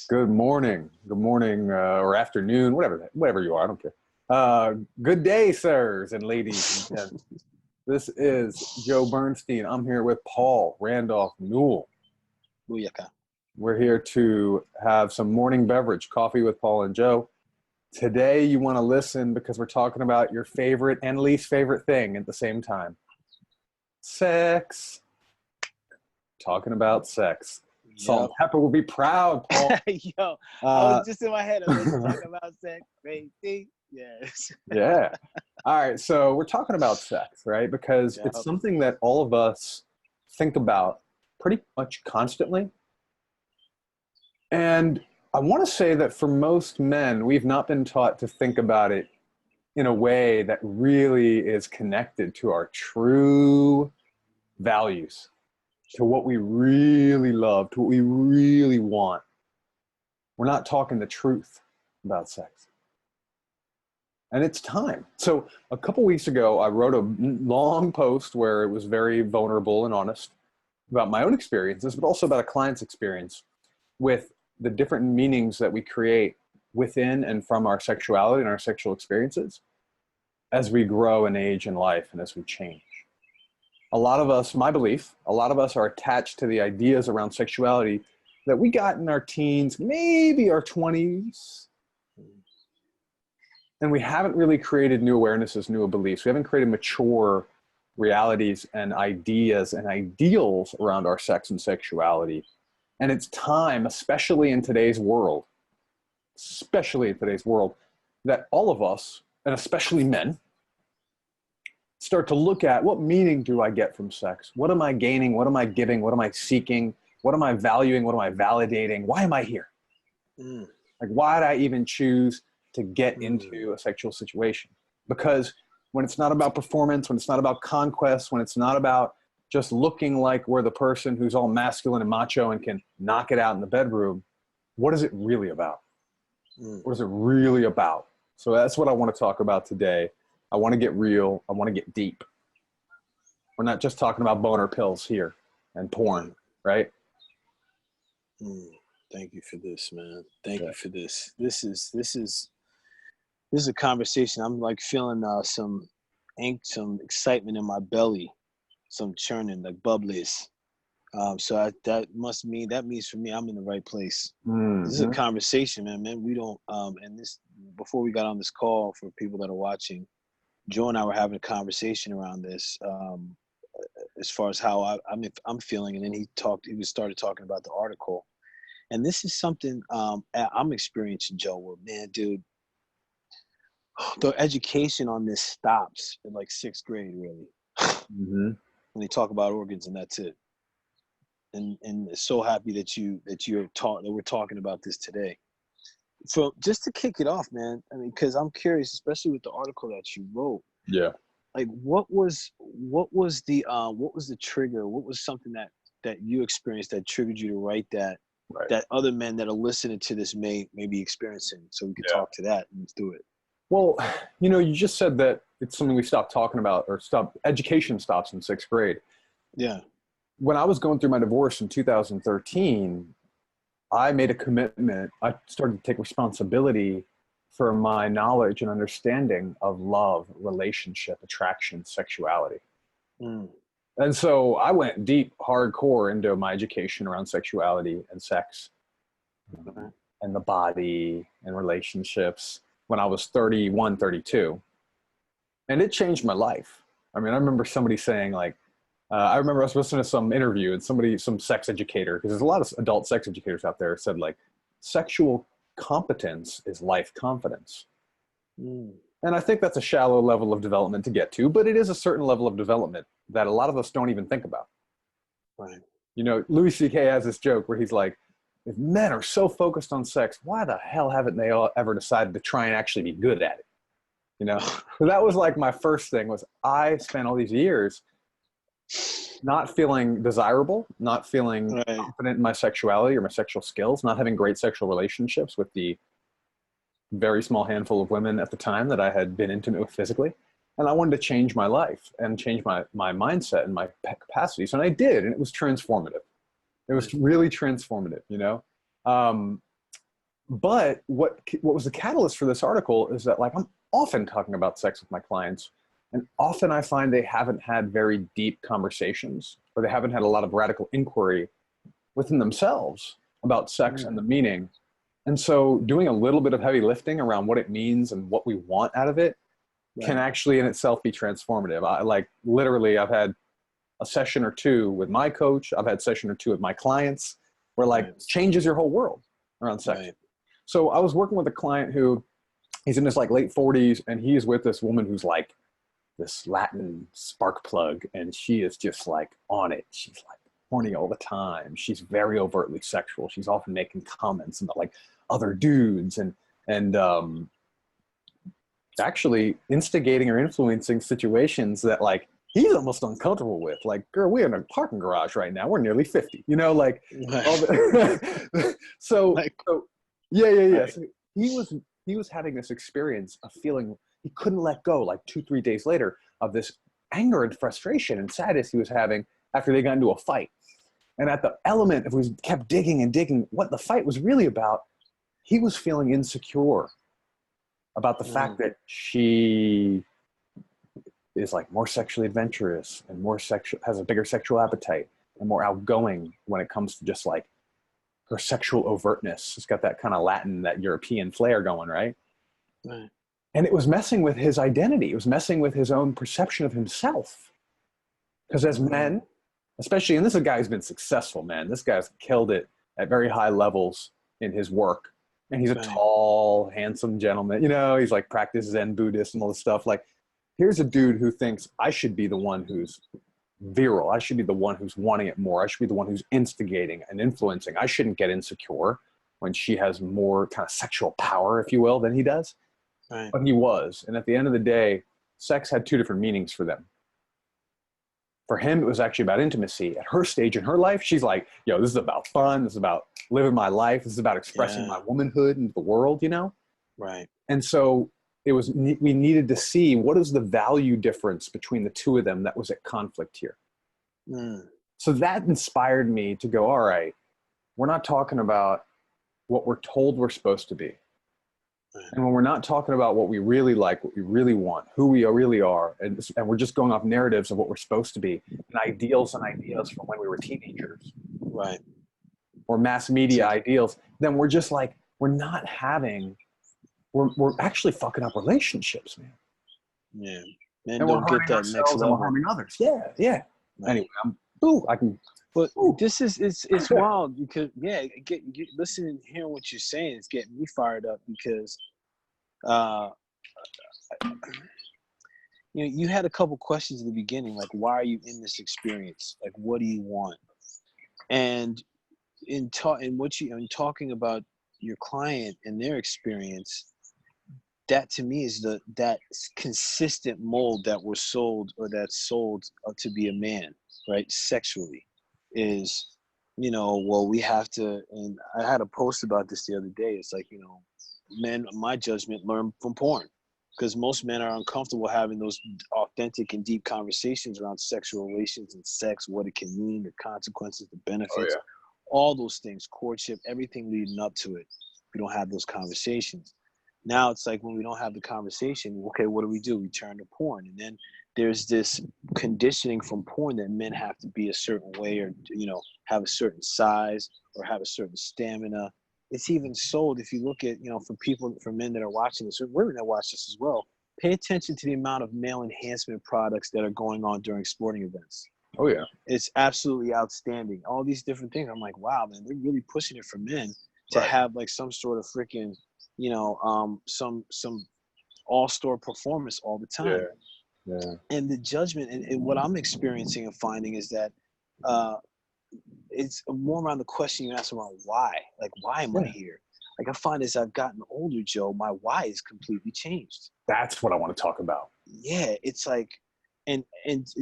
Good morning, or afternoon, whatever you are. I don't care. Good day, sirs and ladies and gents. This is Joe Bernstein. I'm here with Paul Randolph Newell. Booyaka. We're here to have some morning beverage, coffee with Paul and Joe. Today, you want to listen because we're talking about your favorite and least favorite thing at the same time. Sex. Talking about sex. Salt and Pepper will be proud, Paul. Yo, I was just in my head. I was talking about sex, baby. Yes. Yeah. All right. So we're talking about sex, right? Because it's something that all of us think about pretty much constantly. And I want to say that for most men, we've not been taught to think about it in a way that really is connected to our true values, to what we really love, to what we really want. We're not talking the truth about sex. And it's time. So a couple weeks ago, I wrote a long post where it was very vulnerable and honest about my own experiences, but also about a client's experience with the different meanings that we create within and from our sexuality and our sexual experiences as we grow and age in life and as we change. A lot of us, my belief, a lot of us are attached to the ideas around sexuality that we got in our teens, maybe our 20s. And we haven't really created new awarenesses, new beliefs. We haven't created mature realities and ideas and ideals around our sex and sexuality. And it's time, especially in today's world, that all of us, and especially men, start to look at what meaning do I get from sex? What am I gaining? What am I giving? What am I seeking? What am I valuing? What am I validating? Why am I here? Like, why did I even choose to get into a sexual situation? Because when it's not about performance, when it's not about conquest, when it's not about just looking like we're the person who's all masculine and macho and can knock it out in the bedroom, what is it really about? What is it really about? So that's what I want to talk about today. I want to get real. I want to get deep. We're not just talking about boner pills here and porn, right? Thank you for this, man. Thank you for this. This is a conversation. I'm like feeling some excitement in my belly, some churning, like bubblies. That means for me, I'm in the right place. This is a conversation, man. We don't, and this, before we got on this call, for people that are watching, Joe and I were having a conversation around this, as far as how I'm feeling. And then he started talking about the article. And this is something I'm experiencing, Joe, where, man, dude, the education on this stops in like 6th grade, really. When they talk about organs, and that's it. And so happy that we're talking about this today. So just to kick it off, man, I mean, because I'm curious, especially with the article that you wrote. Yeah. Like, what was the trigger? What was something that you experienced that triggered you to write that? Right. That other men that are listening to this may be experiencing, so we can talk to that and let's do it. Well, you just said that it's something we stopped talking about, or education stops in 6th grade. Yeah. When I was going through my divorce in 2013, I made a commitment. I started to take responsibility for my knowledge and understanding of love, relationship, attraction, sexuality. And so I went deep, hardcore into my education around sexuality and sex and the body and relationships when I was 31, 32. And it changed my life. I mean, I remember somebody saying, like, I remember I was listening to some interview and some sex educator, because there's a lot of adult sex educators out there, said, like, sexual competence is life confidence. And I think that's a shallow level of development to get to, but it is a certain level of development that a lot of us don't even think about. Right. Louis C.K. has this joke where he's like, if men are so focused on sex, why the hell haven't they all ever decided to try and actually be good at it? So that was like my first thing, was I spent all these years not feeling desirable, not feeling confident in my sexuality or my sexual skills, not having great sexual relationships with the very small handful of women at the time that I had been intimate with physically. And I wanted to change my life and change my mindset and my capacities. And I did, and it was transformative. It was really transformative, But what was the catalyst for this article is that, like, I'm often talking about sex with my clients, and often I find they haven't had very deep conversations, or they haven't had a lot of radical inquiry within themselves about sex and the meaning. And so doing a little bit of heavy lifting around what it means and what we want out of it can actually in itself be transformative. I've had a session or two with my coach. I've had a session or two with my clients where changes your whole world around sex. Right. So I was working with a client who he's in his like late 40s, and he is with this woman who's like this Latin spark plug, and she is just like on it. She's like horny all the time. She's very overtly sexual. She's often making comments about like other dudes and actually instigating or influencing situations that like he's almost uncomfortable with. Like, girl, we're in a parking garage right now. We're nearly 50, you know, like, so yeah. Right. So he was having this experience of feeling he couldn't let go, like 2-3 days later, of this anger and frustration and sadness he was having after they got into a fight. And at the element, if we kept digging and digging, what the fight was really about, he was feeling insecure about the fact that she is like more sexually adventurous and has a bigger sexual appetite and more outgoing when it comes to just like her sexual overtness. It's got that kind of Latin, that European flair going, right? Right. And it was messing with his identity. It was messing with his own perception of himself. Because as men, especially, and this is a guy who's been successful, man. This guy's killed it at very high levels in his work. And he's a tall, handsome gentleman. You know, he's like practices Zen Buddhist and all this stuff. Like, here's a dude who thinks I should be the one who's virile. I should be the one who's wanting it more. I should be the one who's instigating and influencing. I shouldn't get insecure when she has more kind of sexual power, if you will, than he does. Right. But he was. And at the end of the day, sex had two different meanings for them. For him, it was actually about intimacy. At her stage in her life, she's like, yo, this is about fun. This is about living my life. This is about expressing my womanhood into the world, you know? Right. And so we needed to see what is the value difference between the two of them that was at conflict here. So that inspired me to go, all right, we're not talking about what we're told we're supposed to be. And when we're not talking about what we really like, what we really want, who we really are, and we're just going off narratives of what we're supposed to be, and ideals from when we were teenagers, right? Or mass media ideals, then we're just like, we're actually fucking up relationships, man. Yeah. Men don't get that next level. And we're harming others. Yeah. Right. Anyway, this is it's wild because get listening and hearing what you're saying is getting me fired up because you had a couple questions at the beginning, like, why are you in this experience? Like, what do you want? And in talking about your client and their experience, that to me is that consistent mold that we're sold, or that's sold to be a man, right? Sexually is, well, we have to, and I had a post about this the other day. It's like, men, my judgment, learn from porn, because most men are uncomfortable having those authentic and deep conversations around sexual relations and sex, what it can mean, the consequences, the benefits, all those things, courtship, everything leading up to it. We don't have those conversations. Now it's like, when we don't have the conversation, okay, what do? We turn to porn. And then there's this conditioning from porn that men have to be a certain way, or, have a certain size, or have a certain stamina. It's even sold, if you look at, for men that are watching this, or women that watch this as well, pay attention to the amount of male enhancement products that are going on during sporting events. Oh, yeah. It's absolutely outstanding. All these different things. I'm like, wow, man, they're really pushing it for men to have like some sort of freaking, some all-star performance all the time. Yeah. And the judgment and what I'm experiencing and finding is that it's more around the question you ask around why. Like, why am I here? Like, I find as I've gotten older, Joe, my why is completely changed. That's what I want to talk about. Yeah, it's like, and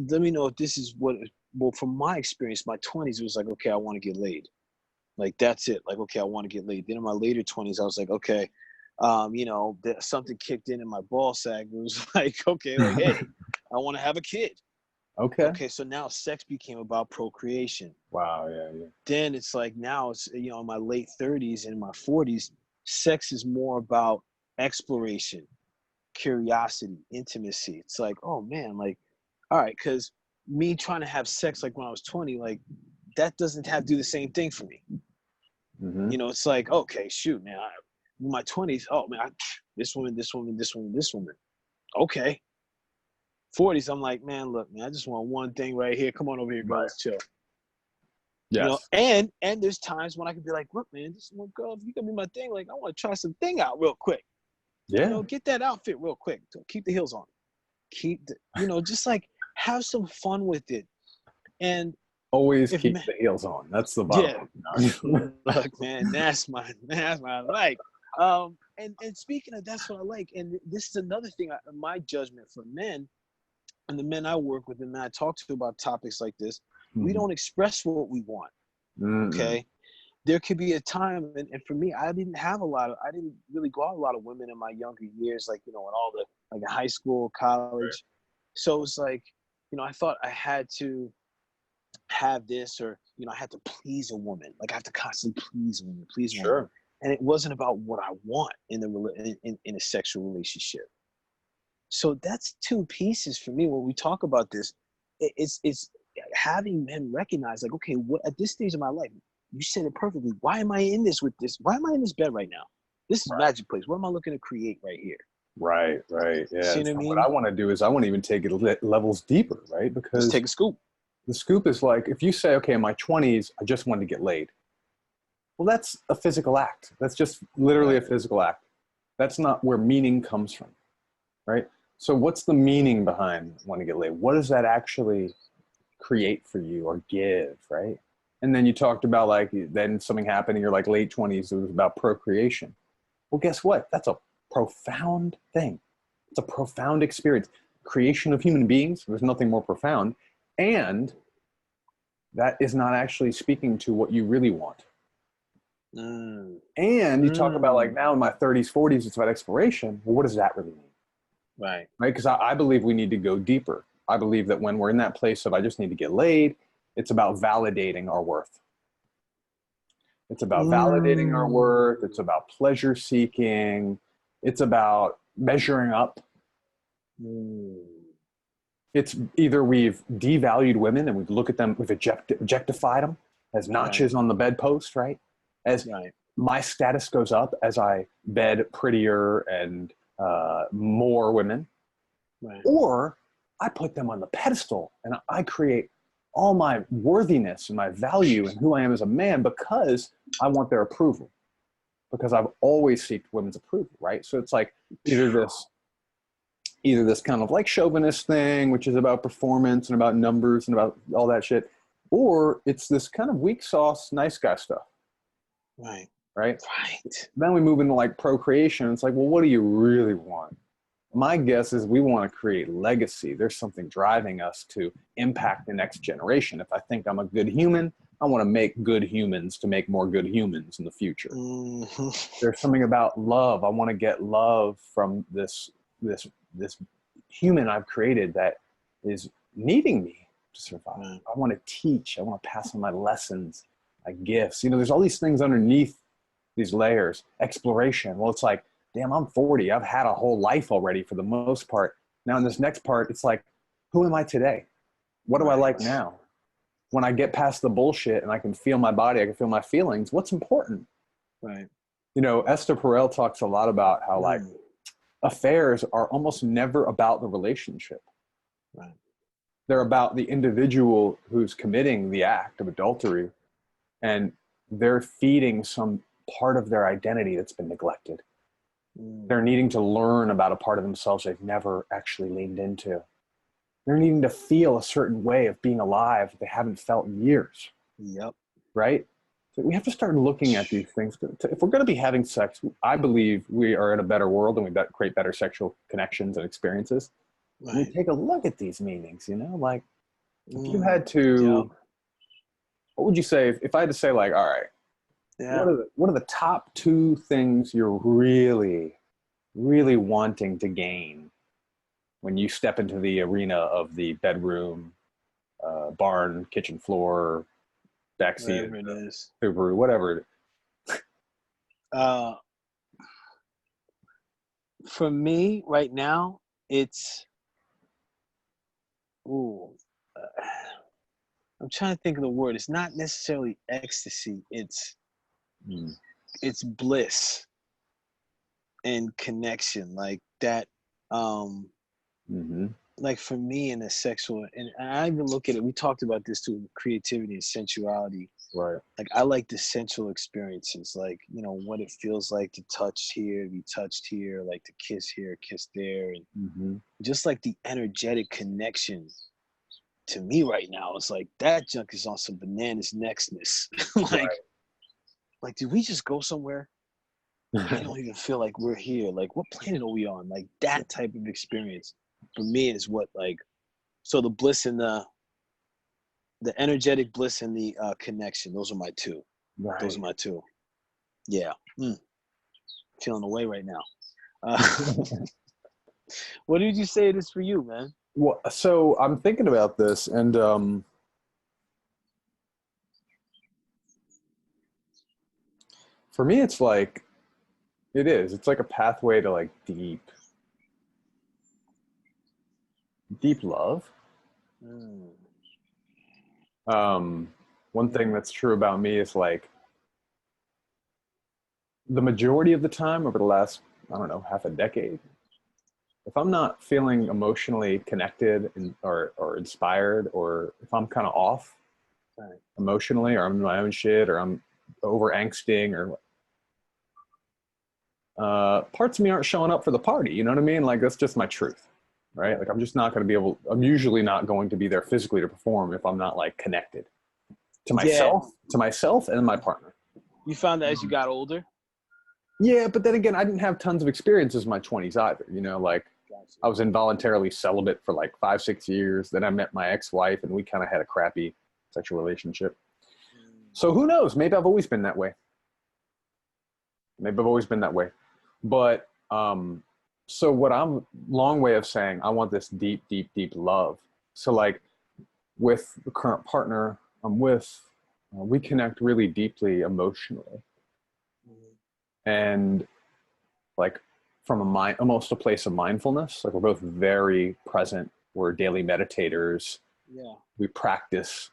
let me know if this is well, from my experience, my 20s, it was like, okay, I want to get laid. Like, that's it. Like, okay, I want to get laid. Then in my later 20s, I was like, okay, something kicked in my ball sack. It was like, okay, like, hey, I want to have a kid. Okay, so now sex became about procreation. Wow, yeah. Then it's like, now it's, in my late 30s and my 40s, sex is more about exploration, curiosity, intimacy. It's like, oh man, like, all right, because me trying to have sex like when I was 20, like that doesn't have to do the same thing for me. Mm-hmm. You know, it's like, okay, shoot, man, in my 20s, oh man, this woman, this woman. Okay. 40s, I'm like, man, look, man, I just want one thing right here. Come on over here, girl, Right. let's chill. You know, Yes. and there's times when I could be like, look, man, this one girl, if you gonna be my thing, like I want to try something out real quick. You Yeah. know, get that outfit real quick. Keep the heels on. Just like have some fun with it. And Always if keep the heels on. That's the yeah, bottom line. look, man, that's my like. And speaking of, that's what I like. And this is another thing. My judgment for men and the men I work with and I talk to about topics like this, we don't express what we want. Okay. There could be a time, and for me, I didn't really go out with a lot of women in my younger years, like, you know, in all the, like in high school, college. Right. So it's like, you know, I thought I had to have this, or, you know, I had to please a woman. Like I have to constantly please a woman, please a woman. And it wasn't about what I want in a sexual relationship. So that's two pieces for me when we talk about this. It's having men recognize, like, okay, what at this stage of my life, you said it perfectly. Why am I in this with this? Why am I in this bed right now? This is magic place. What am I looking to create right here? Right. Yeah. See what I So mean? what I want to do is I want to even take it levels deeper, right? Because let's take a scoop. The scoop is like, if you say, okay, in my 20s, I just wanted to get laid. Well, that's a physical act. That's just literally a physical act. That's not where meaning comes from, right? So what's the meaning behind wanting to get laid? What does that actually create for you or give, right? And then you talked about, like, then something happened in your like late 20s, it was about procreation. Well, guess what? That's a profound thing. It's a profound experience. Creation of human beings, there's nothing more profound. And that is not actually speaking to what you really want. And you talk about, like, now in my 30s, 40s, it's about exploration. Well, what does that really mean? Right. Because I believe we need to go deeper. I believe that when we're in that place of I just need to get laid, it's about validating our worth. It's about validating our worth. It's about pleasure seeking. It's about measuring up. It's either we've devalued women and we look at them, we've objectified them as notches on the bedpost, right? As my status goes up as I bed prettier and more women. Right. Or I put them on the pedestal and I create all my worthiness and my value and who I am as a man because I want their approval. Because I've always sought women's approval, right? So it's like either this kind of like chauvinist thing, which is about performance and about numbers and about all that shit, or it's this kind of weak sauce, nice guy stuff. Right. Then we move into like procreation. It's like, well, what do you really want? My guess is we want to create legacy. There's something driving us to impact the next generation. If I think I'm a good human, I want to make good humans to make more good humans in the future. There's something about love. I want to get love from this human I've created that is needing me to survive. I want to teach. I want to pass on my lessons, my gifts. You know, there's all these things underneath these layers. Exploration. Well, it's like, damn, I'm 40. I've had a whole life already for the most part. Now in this next part, it's like, who am I today? What do I like now? When I get past the bullshit and I can feel my body, I can feel my feelings, what's important? Right. You know, Esther Perel talks a lot about how like affairs are almost never about the relationship. Right. They're about the individual who's committing the act of adultery, and they're feeding some part of their identity that's been neglected. They're needing to learn about a part of themselves they've never actually leaned into. They're needing to feel a certain way of being alive that they haven't felt in years. Yep. Right? So we have to start looking at these things. If we're going to be having sex, I believe we are in a better world and we create better sexual connections and experiences. Right. We take a look at these meanings, you know, like if you had to, what would you say if I had to say, like, all right, what are the top two things you're really, really wanting to gain when you step into the arena of the bedroom, barn, kitchen floor, backseat, Subaru, whatever it is? For me right now, it's ooh, uh, I'm trying to think of the word. It's not necessarily ecstasy. Mm. It's bliss and connection, like that. Um, Mm-hmm. like for me in a sexual, and I even look at it. We talked about this too, creativity and sensuality. Right. Like I like the sensual experiences, like what it feels like to touch here, to be touched here, like to kiss here, kiss there, and Mm-hmm. just like the energetic connection. To me right now, it's like that junk is on some bananas nextness. like Right. like did we just go somewhere? I don't even feel like we're here. Like what planet are we on? Like that type of experience for me is what, like, so the bliss and the energetic bliss and the connection. Those are my two. Those are Right. my two. Yeah. Feeling away right now. What did you say it is for you, man? Well, so I'm thinking about this, and for me, it's like it is. It's like a pathway to like deep love. Mm, Um, one thing mm, that's true about me is like the majority of the time over the last, I don't know, half a decade, if I'm not feeling emotionally connected or inspired, or if I'm kind of off right. emotionally, or I'm in my own shit, or I'm over angsting, or parts of me aren't showing up for the party. You know what I mean? Like that's just my truth, right? Like I'm just not going to be able. I'm usually not going to be there physically to perform if I'm not like connected Yeah. to myself and my partner. You found that as you got older? Yeah, but then again, I didn't have tons of experiences in my 20s either. You know, like Gotcha. I was involuntarily celibate for like 5, 6 years. Then I met my ex-wife, and we kind of had a crappy sexual relationship. Mm, So who knows? Maybe I've always been that way. Maybe I've always been that way. But so what I'm long way of saying, I want this deep, deep, deep love. So like with the current partner I'm with, we connect really deeply emotionally, mm, and like from a mind, almost a place of mindfulness. Like we're both very present. We're daily meditators. yeah. We practice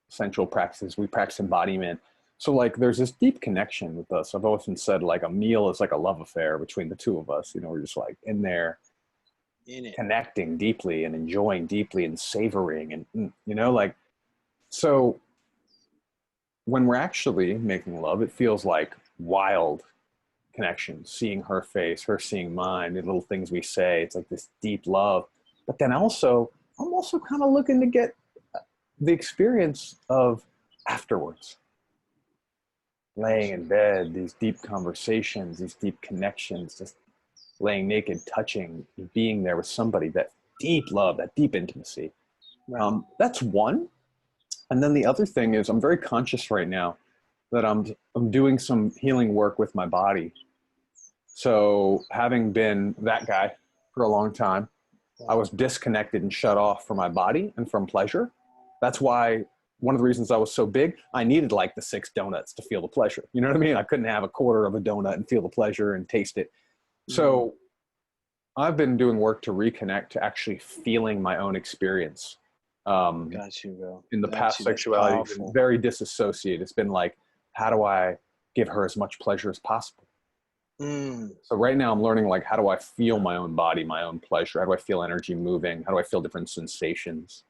sensual practices. We practice embodiment. So like there's this deep connection with us. I've often said like a meal is like a love affair between the two of us. You know, we're just like in there In it. connecting deeply and enjoying deeply and savoring and like so when we're actually making love, it feels like wild connection, seeing her face, her seeing mine, the little things we say. It's like this deep love. But then also, I'm also kind of looking to get the experience of afterwards, laying Gotcha. in bed, these deep conversations, these deep connections, just laying naked, touching, being there with somebody, that deep love, that deep intimacy. Right. That's one. And then the other thing is I'm very conscious right now that I'm doing some healing work with my body. So having been that guy for a long time, I Right. was disconnected and shut off from my body and from pleasure. That's why one of the reasons I was so big, I needed like the 6 donuts to feel the pleasure. You know what I mean? I couldn't have a quarter of a donut and feel the pleasure and taste it. Mm, So I've been doing work to reconnect to actually feeling my own experience. Um, got you, bro. in the Got past, you. That's sexuality has been powerful. very disassociated. It's been like, how do I give her as much pleasure as possible? Mm, So right now I'm learning like, how do I feel my own body, my own pleasure? How do I feel energy moving? How do I feel different sensations?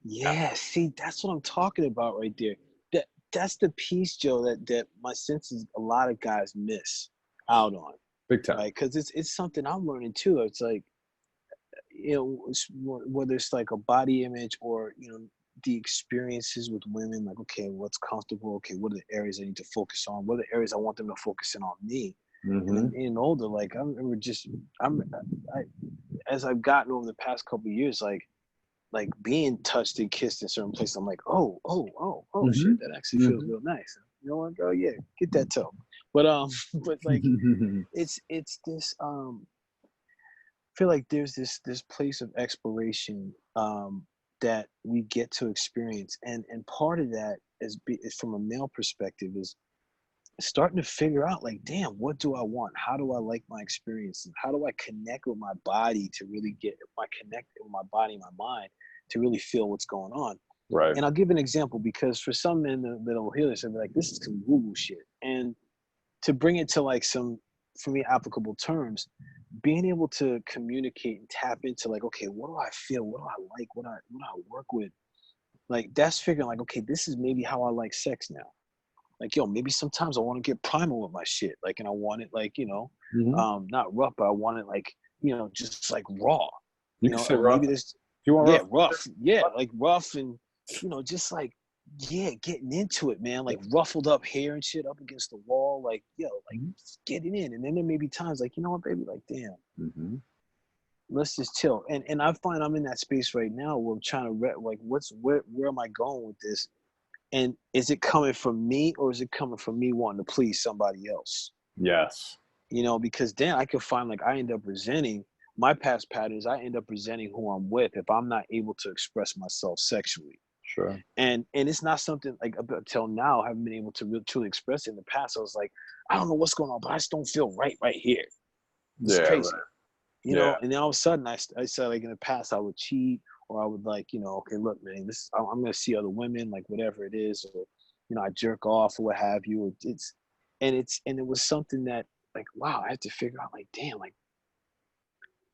Yeah, yeah. See, that's what I'm talking about right there. That's the piece, Joe, that my senses a lot of guys miss out on, big time. right? Because it's something I'm learning too. It's like, whether it's like a body image or the experiences with women, like, okay, what's comfortable, okay, what are the areas I need to focus on, what are the areas I want them to focus in on me. And then Mm-hmm. being older, like I remember I'm I as I've gotten over the past couple of years, like being touched and kissed in certain places, I'm like, oh Mm-hmm. shit, that actually feels Mm-hmm. real nice. You know what, girl? Yeah, get that toe. But but like it's this feel like there's this place of exploration that we get to experience, and part of that is from a male perspective is starting to figure out like, damn, what do I want? How do I like my experiences? How do I connect with my body to really get my connect with my body, my mind to really feel what's going on? Right. And I'll give an example because for some men that will hear this and be like, this is some woo-woo shit. And to bring it to like some, for me, applicable terms, being able to communicate and tap into like, okay, what do I feel? What do I like? What do I work with? Like that's figuring like, okay, this is maybe how I like sex now. Like, yo, maybe sometimes I want to get primal with my shit. Like, and I want it like, not rough, but I want it like, just like raw. You can say Or rough. maybe Do this, you want yeah, rough? rough. Yeah, like rough and, just like, yeah, getting into it, man. Like ruffled up hair and shit up against the wall. Like, yo, like just getting in. And then there may be times like, you know what, baby? Like, damn, let's just chill. And I find I'm in that space right now where I'm trying to like, where am I going with this? And is it coming from me or is it coming from me wanting to please somebody else? Yes. Because then I could find like I end up resenting my past patterns. I end up resenting who I'm with if I'm not able to express myself sexually. Sure. And it's not something like up until now I haven't been able to really truly express it. In the past, I was like, I don't know what's going on, but I just don't feel right here. It's crazy. Right. And then all of a sudden I said like in the past I would cheat or I would like, okay, look, man, I'm going to see other women, like whatever it is, or, I jerk off or what have you. And it was something that like, wow, I had to figure out like, damn, like,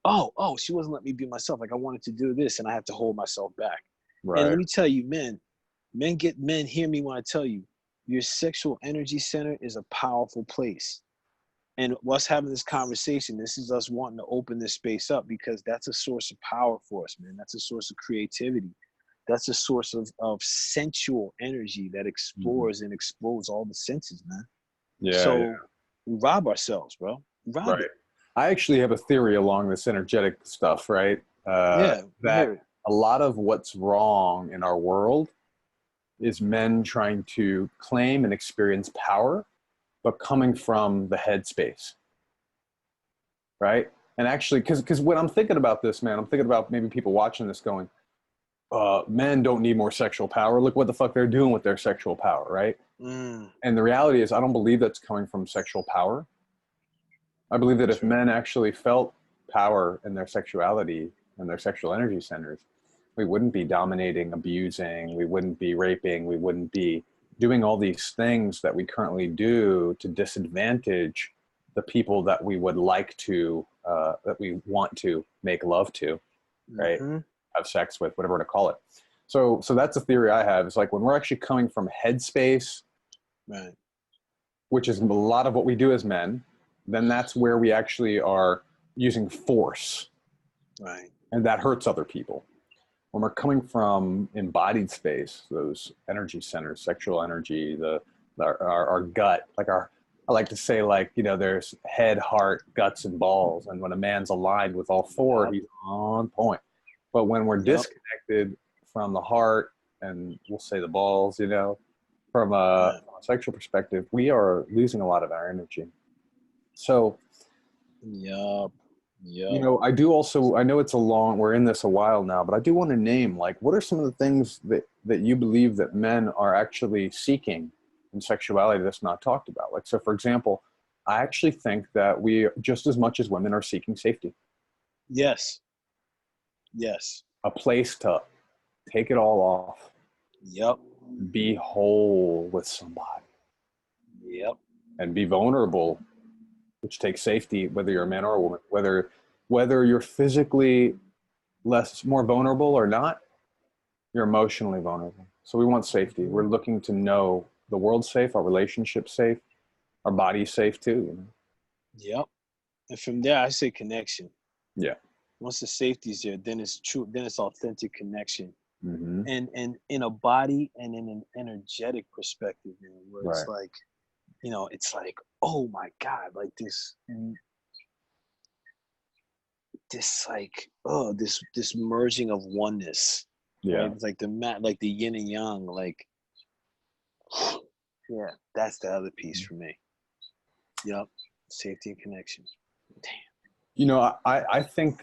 oh, she wasn't letting me be myself. Like I wanted to do this and I had to hold myself back. Right. And let me tell you, men hear me when I tell you, your sexual energy center is a powerful place. And us having this conversation, this is us wanting to open this space up because that's a source of power for us, man. That's a source of creativity. That's a source of sensual energy that explores and explodes all the senses, man. So we rob ourselves, bro. Rob it. I actually have a theory along this energetic stuff, right? That a lot of what's wrong in our world is men trying to claim and experience power, but coming from the headspace, right? And actually, because when I'm thinking about this, man, I'm thinking about maybe people watching this going, men don't need more sexual power. Look what the fuck they're doing with their sexual power, right? And the reality is, I don't believe that's coming from sexual power. I believe that if men actually felt power in their sexuality and their sexual energy centers, we wouldn't be dominating, abusing, we wouldn't be raping, we wouldn't be doing all these things that we currently do to disadvantage the people that we would like to, that we want to make love to, right? Have sex with, whatever to call it. So that's a theory I have. It's like when we're actually coming from headspace, right, which is a lot of what we do as men, then that's where we actually are using force. Right. And that hurts other people. When we're coming from embodied space, those energy centers, sexual energy, our gut, like I like to say, like, there's head, heart, guts, and balls. And when a man's aligned with all four, he's on point. But when we're disconnected from the heart and we'll say the balls, from a sexual perspective, we are losing a lot of our energy. So, I do also, I know we're in this a while now, but I do want to name, like, what are some of the things that you believe that men are actually seeking in sexuality that's not talked about? Like, so for example, I actually think that we, just as much as women, are seeking safety. Yes. A place to take it all off. Yep. Be whole with somebody. Yep. And be vulnerable, which takes safety, whether you're a man or a woman, whether you're physically more vulnerable or not, you're emotionally vulnerable. So we want safety. We're looking to know the world's safe, our relationship's safe, our body's safe too. Yep. And from there, I say connection. Yeah. Once the safety's there, then it's true. Then it's authentic connection. Mm-hmm. And in a body and in an energetic perspective, where it's like, it's like, oh my God, like this like, this merging of oneness. Yeah. Right? It's like like the yin and yang, like, yeah, that's the other piece for me. Yep. Safety and connection. Damn. I think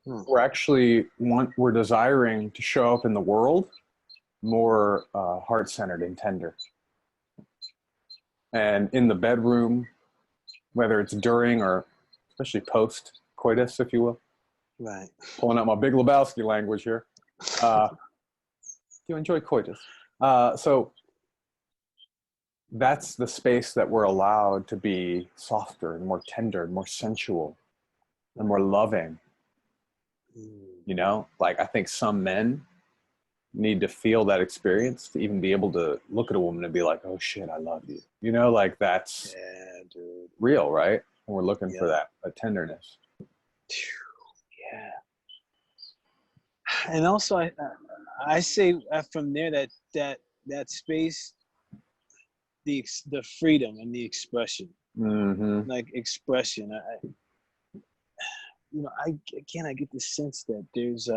we're desiring to show up in the world more heart-centered and tender. And in the bedroom, whether it's during or especially post coitus, if you will. Right. Pulling out my Big Lebowski language here. Do you enjoy coitus? So that's the space that we're allowed to be softer and more tender and more sensual and more loving. You know, like I think some men need to feel that experience to even be able to look at a woman and be like, oh shit, I love you. You know, like that's real, right? And we're looking for that, a tenderness. Yeah. And also, I say from there that space, the freedom and the expression, like expression. I get the sense that there's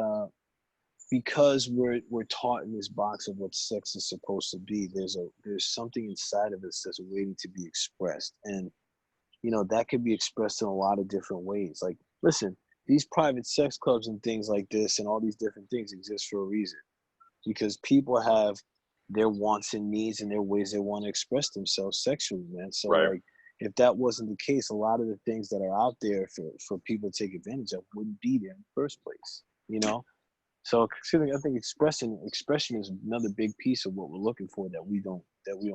because we're taught in this box of what sex is supposed to be. There's something inside of us that's waiting to be expressed, and that could be expressed in a lot of different ways. Like, listen, these private sex clubs and things like this and all these different things exist for a reason, because people have their wants and needs and their ways they want to express themselves sexually, man. So like, if that wasn't the case, a lot of the things that are out there for people to take advantage of wouldn't be there in the first place, So I think expression is another big piece of what we're looking for that we don't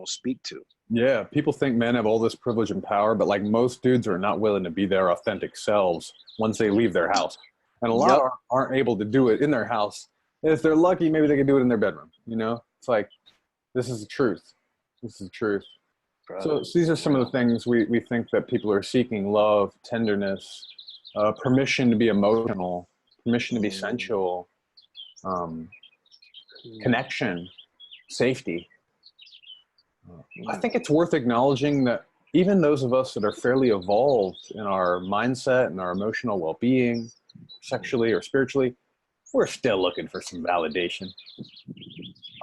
speak to. Yeah, people think men have all this privilege and power, but like most dudes are not willing to be their authentic selves once they leave their house. And a lot aren't able to do it in their house. If they're lucky, maybe they can do it in their bedroom, It's like, this is the truth. This is the truth. So these are some of the things we think that people are seeking: love, tenderness, permission to be emotional, permission to be sensual, connection, safety. I think it's worth acknowledging that even those of us that are fairly evolved in our mindset and our emotional well-being, sexually or spiritually, we're still looking for some validation.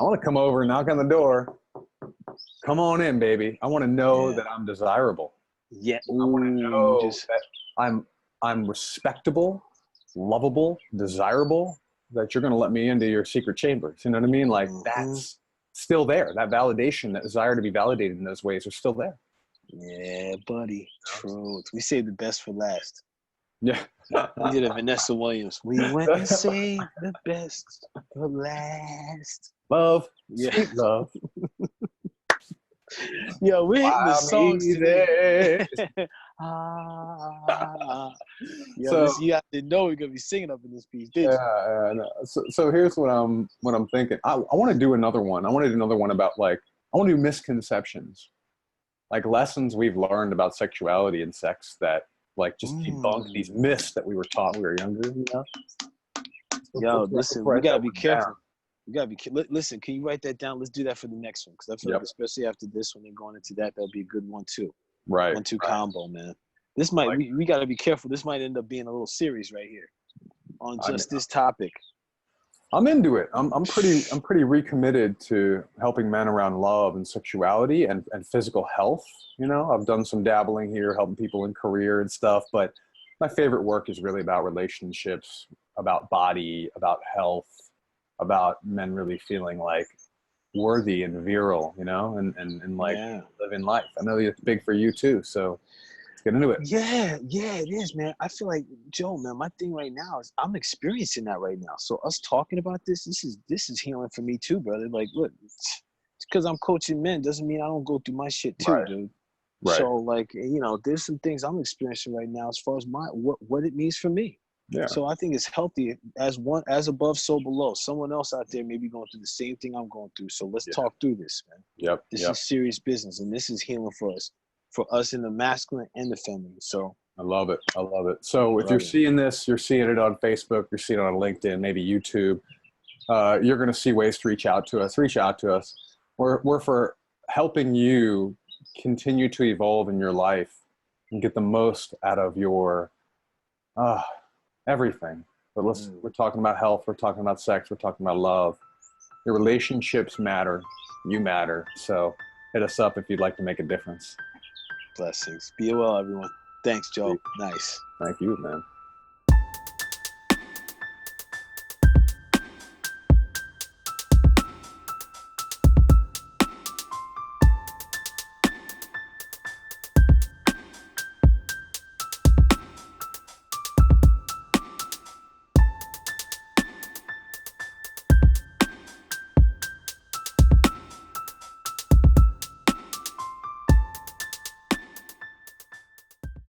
I want to come over and knock on the door. Come on in, baby. I want to know that I'm desirable. Yeah. I want to know that I'm respectable, lovable, desirable, that you're going to let me into your secret chambers. You know what I mean? Like, that's still there. That validation, that desire to be validated in those ways are still there. Yeah, buddy. Truth. We saved the best for last. Yeah. We did a Vanessa Williams. We went and saved the best for last. Love. Yeah. Sweet love. Yo, we're hitting the songs today. Yo, you have to know we're gonna be singing up in this piece, didn't you? No. So here's what I'm thinking. I want to do another one. I want to do another one about, like, I want to do misconceptions, like lessons we've learned about sexuality and sex that, like, just debunk these myths that we were taught when we were younger. Yo, listen, we gotta be careful. You gotta be. Listen, can you write that down? Let's do that for the next one, because I feel like, especially after this one and going into that'll be a good one too. Right. 1-2 combo, man. This might we gotta be careful. This might end up being a little series right here on just this topic. I'm into it. I'm pretty recommitted to helping men around love and sexuality and physical health. I've done some dabbling here, helping people in career and stuff, but my favorite work is really about relationships, about body, about health, about men really feeling like worthy and virile, and like living life. I know it's big for you too, so let's get into it. Yeah, it is, man. I feel like, Joe, man, my thing right now is I'm experiencing that right now. So us talking about this is healing for me too, brother. Like, look, it's because I'm coaching men doesn't mean I don't go through my shit too, dude. Right. So, like, there's some things I'm experiencing right now as far as what it means for me. Yeah. So I think it's healthy as above, so below. Someone else out there may be going through the same thing I'm going through. So let's talk through this, man. Yep. This is serious business, and this is healing for us in the masculine and the feminine. So I love it. So if you're seeing this, you're seeing it on Facebook, you're seeing it on LinkedIn, maybe YouTube. You're going to see ways to reach out to us. We're for helping you continue to evolve in your life and get the most out of your everything. But we're talking about health, we're talking about sex, we're talking about love. Your relationships matter. You matter. So hit us up if you'd like to make a difference. Blessings. Be well, everyone. Thanks, Joe. Nice. Thank you, man.